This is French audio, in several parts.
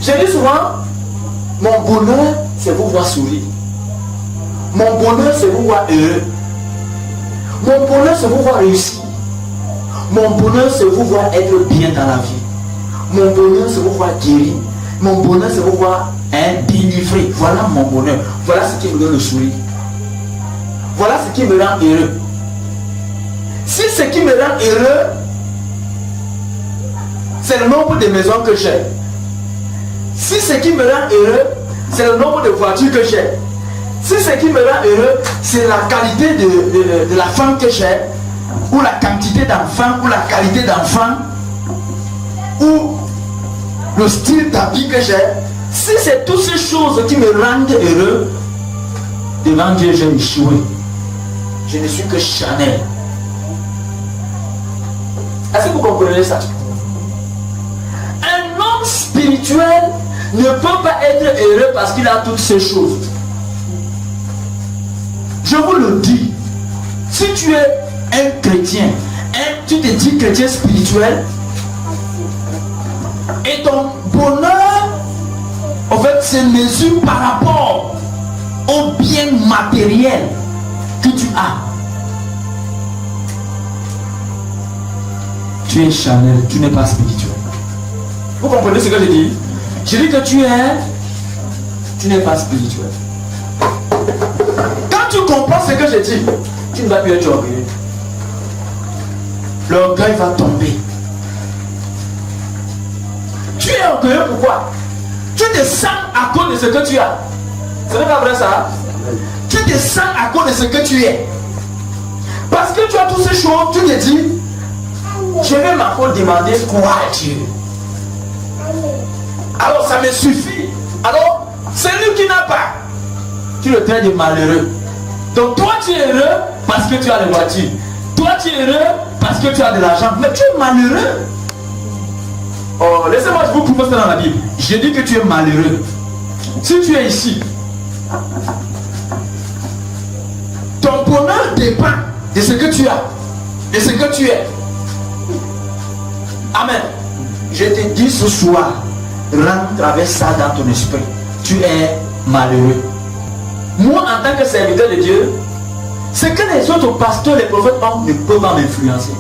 Je dis souvent, mon bonheur, c'est vous voir sourire. Mon bonheur, c'est vous voir heureux. Mon bonheur, c'est vous voir réussir. Mon bonheur, c'est vous voir être bien dans la vie. Mon bonheur, c'est vous voir guérir. Mon bonheur, c'est vous voir délivré. Voilà mon bonheur. Voilà ce qui me donne le sourire. Voilà ce qui me rend heureux. Si ce qui me rend heureux, c'est le nombre de maisons que j'ai. Si ce qui me rend heureux, c'est le nombre de voitures que j'ai. Si ce qui me rend heureux, c'est la qualité de la femme que j'ai, ou la quantité d'enfants, ou la qualité d'enfants, ou le style d'habit que j'ai, si c'est toutes ces choses qui me rendent heureux, devant Dieu, j'ai échoué. Je ne suis que Chanel. Est-ce que vous comprenez ça? Un homme spirituel ne peut pas être heureux parce qu'il a toutes ces choses. Je vous le dis, si tu es un chrétien, tu te dis chrétien spirituel, et ton bonheur, en fait, se mesure par rapport au bien matériel que tu as. Tu es Chanel, tu n'es pas spirituel. Vous comprenez ce que je dis? Je dis que tu n'es pas spirituel. Quand tu comprends ce que je dis, tu ne vas plus être orgueilleux. L'orgueil va tomber. Tu es orgueilleux, pourquoi? Tu te sens à cause de ce que tu as. Ce n'est pas vrai ça? Tu te sens à cause de ce que tu es. Parce que tu as toutes ces choses, tu te dis, je vais m'encore demander quoi à Dieu. Alors ça me suffit. Alors, celui qui n'a pas, tu le traites de malheureux. Donc toi tu es heureux parce que tu as les voitures. Toi tu es heureux parce que tu as de l'argent. Mais tu es malheureux. Oh, laissez-moi vous prouver ça dans la Bible. Je dis que tu es malheureux. Si tu es ici, ton bonheur dépend de ce que tu as, de ce que tu es. Amen. Je te dis ce soir, rentre avec ça dans ton esprit. Tu es malheureux. Moi, en tant que serviteur de Dieu, ce que les autres pasteurs, les prophètes ont, ne peuvent pas m'influencer.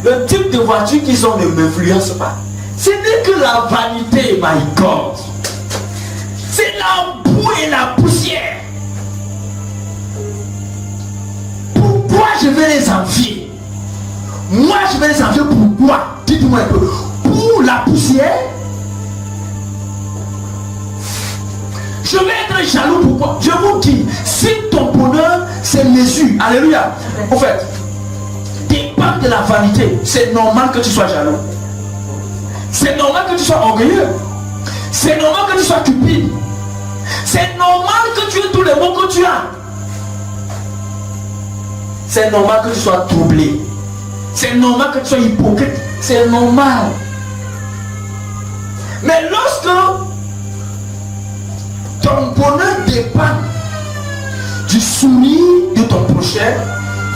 Le type de voiture qu'ils ont ne m'influence pas. Ce n'est que la vanité, my God. C'est la boue et la poussière. Pourquoi je vais les envier? Moi, je vais les envier pourquoi? Dites-moi un peu. Pour la poussière? Je vais être jaloux, pourquoi? Je vous dis, si ton bonheur se mesure, alléluia, en fait, dépend de la vanité, c'est normal que tu sois jaloux. C'est normal que tu sois orgueilleux. C'est normal que tu sois cupide. C'est normal que tu aies tous les mots que tu as. C'est normal que tu sois troublé. C'est normal que tu sois hypocrite. C'est normal. Mais lorsque ton bonheur dépend du sourire de ton prochain,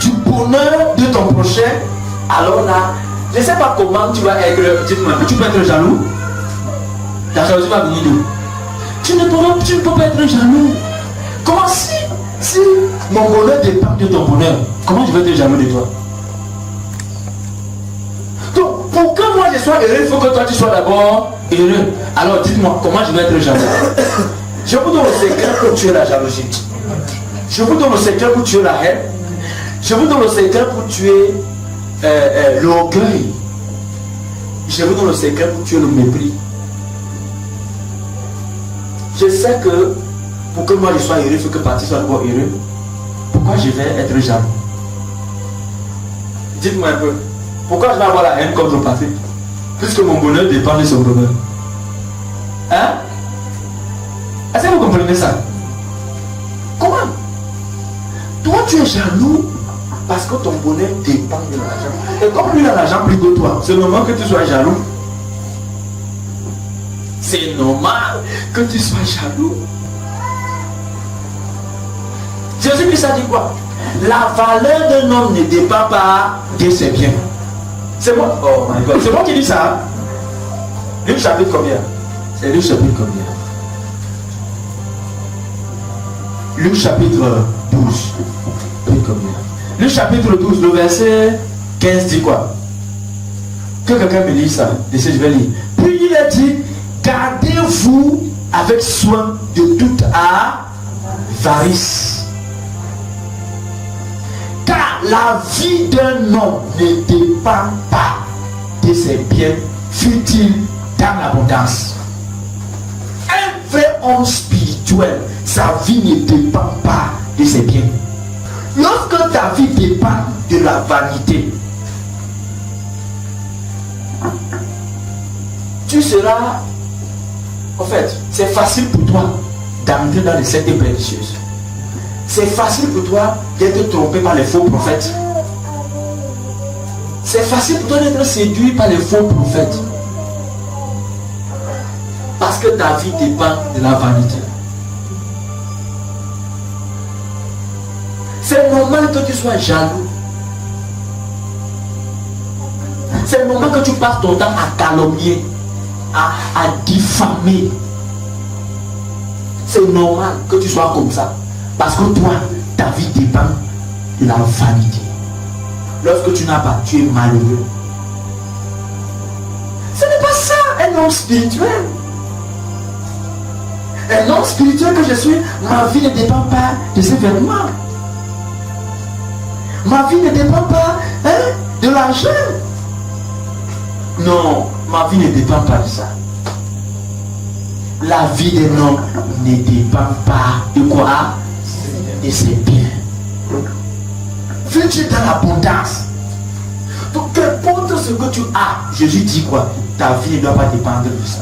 du bonheur de ton prochain, alors là, je ne sais pas comment tu vas être. Dites-moi, tu peux être jaloux. La jalousie va venir d'où? Tu ne peux pas être jaloux. Comment si mon bonheur dépend de ton bonheur, comment je vais être jaloux de toi? Donc, pour que moi je sois heureux, il faut que toi tu sois d'abord heureux. Alors dites-moi, comment je vais être jaloux? Je vous donne le secret pour tuer la jalousie. Je vous donne le secret pour tuer la haine. Je vous donne le secret pour tuer l'orgueil. Je vous donne le secret pour tuer le mépris. Je sais que pour que moi je sois heureux, il faut que partie soit d'abord heureux. Pourquoi je vais être jaloux? Dites-moi un peu. Pourquoi je vais avoir la haine contre partie? Puisque mon bonheur dépend de son bonheur. Hein? Est-ce que vous comprenez ça? Comment? Toi tu es jaloux parce que ton bonheur dépend de l'argent. Et comme lui a l'argent plus que toi, c'est normal que tu sois jaloux. C'est normal que tu sois jaloux. Jésus-Christ a dit quoi? La valeur d'un homme ne dépend pas de ses biens. C'est moi. Oh my God. C'est moi qui dis ça. Luc chapitre combien? C'est Luc chapitre combien? Luc chapitre 12. Luc combien? Luc chapitre 12, le verset 15 dit quoi? Que quelqu'un me lit ça. Je vais lire. Puis il a dit, gardez-vous avec soin de toute avarice. Car la vie d'un homme ne dépend pas de ses biens, fut-il dans l'abondance. Un vrai homme spirituel, sa vie ne dépend pas de ses biens. Lorsque ta vie dépend de la vanité, tu seras, en fait, c'est facile pour toi d'entrer dans les sectes pernicieuses. C'est facile pour toi d'être trompé par les faux prophètes. C'est facile pour toi d'être séduit par les faux prophètes. Parce que ta vie dépend de la vanité. C'est normal que tu sois jaloux. C'est normal que tu passes ton temps à calomnier, à diffamer. C'est normal que tu sois comme ça. Parce que toi, ta vie dépend de la vanité. Lorsque tu n'as pas, tu es malheureux. Ce n'est pas ça un homme spirituel. Un homme spirituel que je suis, ma vie ne dépend pas de ses vêtements. Ma vie ne dépend pas de l'argent. Non, ma vie ne dépend pas de ça. La vie d'un homme ne dépend pas de quoi? De ses biens. Vis-tu dans l'abondance? Donc, qu'importe ce que tu as, Jésus dit quoi? Ta vie ne doit pas dépendre de ça.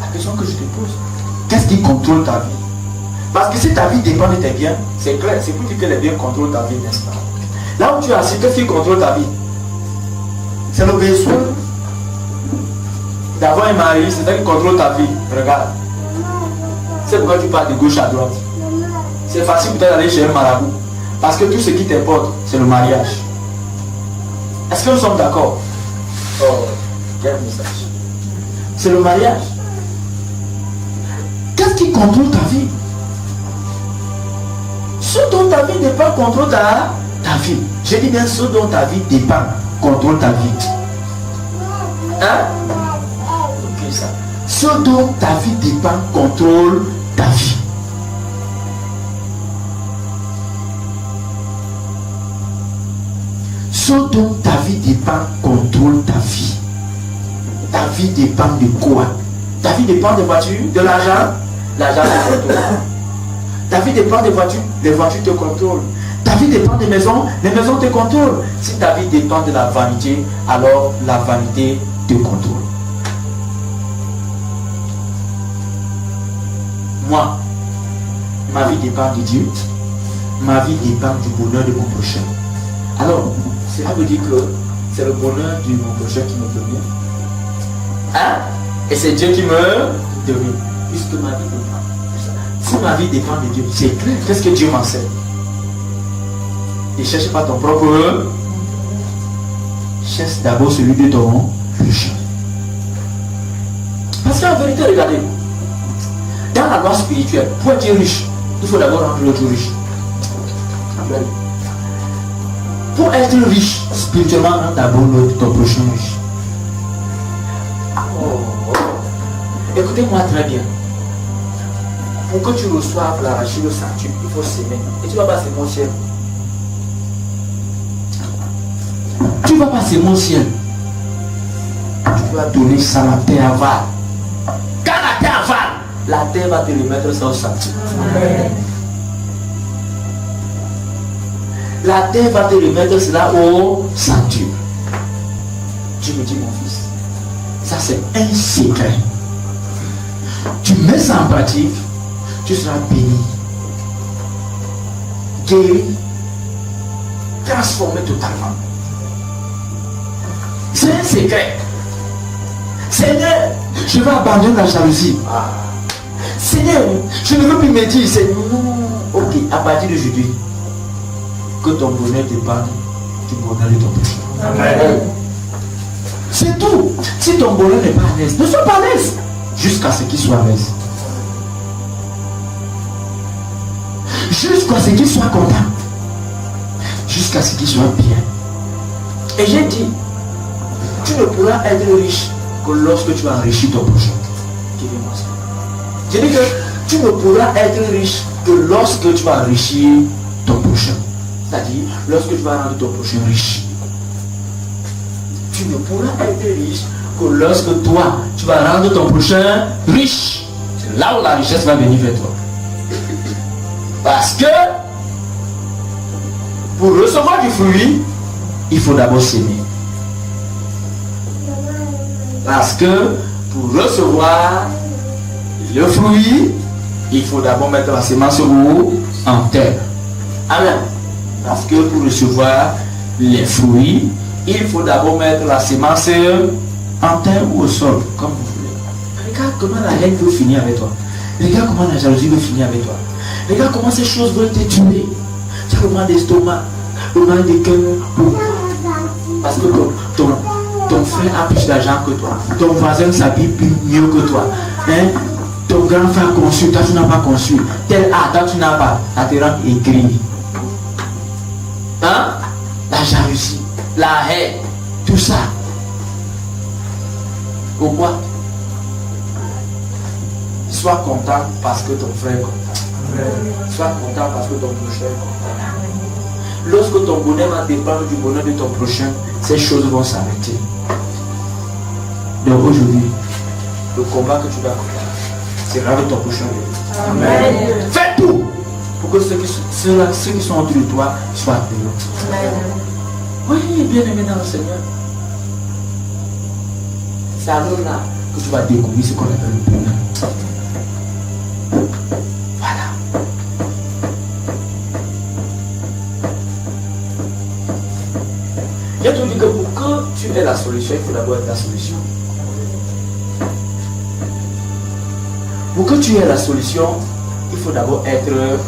La question que je te pose, qu'est-ce qui contrôle ta vie? Parce que si ta vie dépend de tes biens, c'est clair, c'est pour dire que les biens contrôlent ta vie, n'est-ce pas? Là où tu es assis, qu'est-ce qui contrôle ta vie? C'est le besoin d'avoir un mari, c'est ça qui contrôle ta vie. Regarde. C'est pourquoi tu pars de gauche à droite. C'est facile peut-être d'aller chez un marabout. Parce que tout ce qui t'importe, c'est le mariage. Est-ce que nous sommes d'accord? Oh, quel message. C'est le mariage. Qu'est-ce qui contrôle ta vie? Ce dont ta vie dépend contrôle ta vie. Je dis bien ce dont ta vie dépend contrôle ta vie. Hein? Ok ça. Ce dont ta vie dépend contrôle ta vie. Ce dont ta vie dépend contrôle ta vie. Ta vie dépend de quoi? Ta vie dépend des voitures, de l'argent. L'argent te contrôle. Ta vie dépend des voitures, les voitures te contrôlent. Ta vie dépend des maisons, les maisons te contrôlent. Si ta vie dépend de la vanité, alors la vanité te contrôle. Moi, ma vie dépend de Dieu. Ma vie dépend du bonheur de mon prochain. Alors, cela veut dire que c'est le bonheur de mon prochain qui me domine. Hein? Et c'est Dieu qui me domine. Puisque ma vie dépend. Si ma vie dépend de Dieu, c'est clair. Qu'est-ce que Dieu m'enseigne? Ne cherche pas ton propre. Cherche d'abord celui de ton prochain. Parce qu'en vérité, regardez, dans la loi spirituelle, pour être riche, il faut d'abord rendre l'autre riche. Pour être riche, spirituellement, rends d'abord ton prochain riche. Écoutez-moi très bien. Pour que tu reçoives l'arachide au centuple, il faut s'aimer. Et tu ne vas pas s'aimer au ciel. Tu ne vas pas s'aimer au ciel. Tu vas donner ça à la terre avale. Quand la terre avale, la terre va te remettre ça au centuple. La terre va te remettre cela au centuple. Tu me dis, mon fils, ça c'est un secret. Tu mets ça en pratique, tu seras béni, guéri, transformé totalement. C'est un secret. Seigneur, je vais abandonner la jalousie. Seigneur, je ne veux plus me dire, c'est non. Ok, à partir d'aujourd'hui, que ton bonheur dépende du bonheur de ton prochain. Amen. C'est tout. Si ton bonheur n'est pas à l'aise, ne sois pas à l'aise jusqu'à ce qu'il soit à l'aise. Jusqu'à ce qu'il soit content. Jusqu'à ce qu'il soit bien. Et j'ai dit, tu ne pourras être riche que lorsque tu enrichis ton prochain. J'ai dit que tu ne pourras être riche que lorsque tu vas enrichir ton prochain. C'est-à-dire, lorsque tu vas rendre ton prochain riche. Tu ne pourras être riche que lorsque toi, tu vas rendre ton prochain riche. C'est là où la richesse va venir vers toi. Parce que, pour recevoir du fruit, il faut d'abord s'aimer. Parce que, pour recevoir le fruit, il faut d'abord mettre la semence où? En terre. Amen. Parce que pour recevoir les fruits, il faut d'abord mettre la semence en terre ou au sol, comme vous voulez. Regarde comment la haine veut finir avec toi. Regarde comment la jalousie veut finir avec toi. Regarde comment ces choses veulent te tuer. Tu as le mal d'estomac, le mal de cœur. Parce que ton frère a plus d'argent que toi. Ton voisin s'habille mieux que toi. Hein? Ton grand frère a conçu, toi tu n'as pas conçu. Tel A, toi tu n'as pas. Ça te rend écrit. Hein? La jalousie, la haine, tout ça. Pourquoi? Sois content parce que ton frère est content. Sois content parce que ton prochain est content. Lorsque ton bonheur va dépendre du bonheur de ton prochain, ces choses vont s'arrêter. Donc aujourd'hui, le combat que tu vas combattre, c'est rendre ton prochain heureux. Amen. Fais tout pour que ceux qui sont autour de toi soient heureux. Amen. Oui, bien aimé dans le Seigneur. C'est alors là que tu vas découvrir ce qu'on appelle le bonheur. Voilà. Il y a tout dit que pour que tu aies la solution, il faut d'abord être la solution. Pour que tu aies la solution, il faut d'abord être...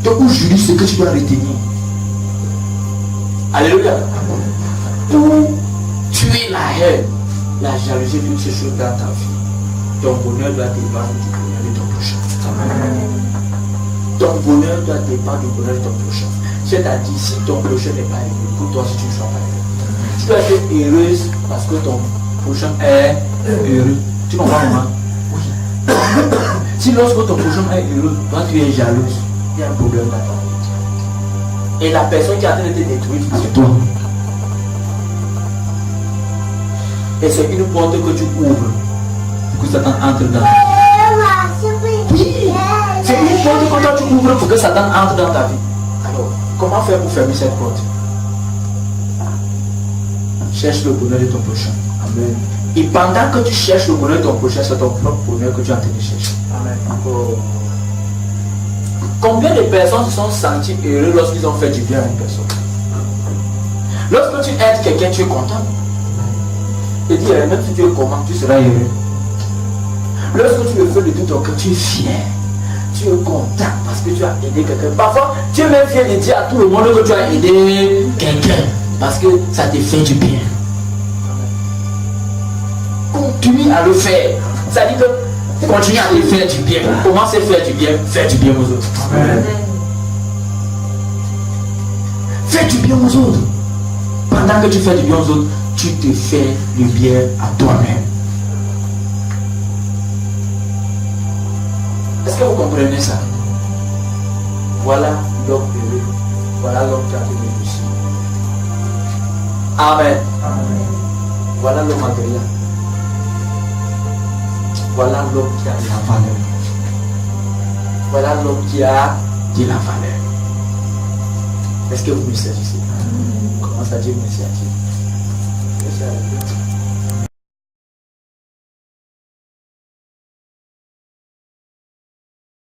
Donc aujourd'hui, ce que tu dois retenir. Alléluia. Pour tuer la haine, la jalousie d'une ces choses dans ta vie, ton bonheur doit dépendre du bonheur de ton prochain. Ton bonheur doit dépendre du bonheur de ton prochain. C'est-à-dire, si ton prochain n'est pas heureux, pour toi, si tu ne sois pas heureux, tu dois être heureuse parce que ton prochain est heureux. Tu comprends comment? Oui. Si lorsque ton prochain est heureux, toi tu es jalouse, il y a un problème dans ta vie. Et la personne qui est en train de te détruire, c'est toi. Et c'est une porte que tu ouvres pour que Satan entre dans ta vie. Oui, c'est une porte que toi tu ouvres pour que Satan entre dans ta vie. Alors, comment faire pour fermer cette porte? Cherche le bonheur de ton prochain. Amen. Et pendant que tu cherches le bonheur de ton prochain, c'est ton propre bonheur que tu es en train de chercher. Amen. Oh. Combien de personnes se sont senties heureuses lorsqu'ils ont fait du bien à une personne? Lorsque tu aides quelqu'un, tu es content. Et dis, même si tu es comment, tu seras heureux. Lorsque tu le fais de tout ton cœur, tu es fier. Tu es content parce que tu as aidé quelqu'un. Parfois, tu es même fier de dire à tout le monde que tu as aidé quelqu'un parce que ça te fait du bien. Continue à le faire. Ça dit que continue à te faire du bien. Comment c'est faire du bien? Faire du bien aux autres. Amen. Fais du bien aux autres. Pendant que tu fais du bien aux autres, tu te fais du bien à toi-même. Est-ce que vous comprenez ça? Voilà l'homme heureux. Voilà l'homme qui a été réussi. Amen. Amen. Voilà l'homme agréable. Voilà l'homme qui a de la valeur. Voilà l'homme qui a de la valeur. Est-ce que vous me saisissez? Commence à dire merci à Dieu. Merci à Dieu.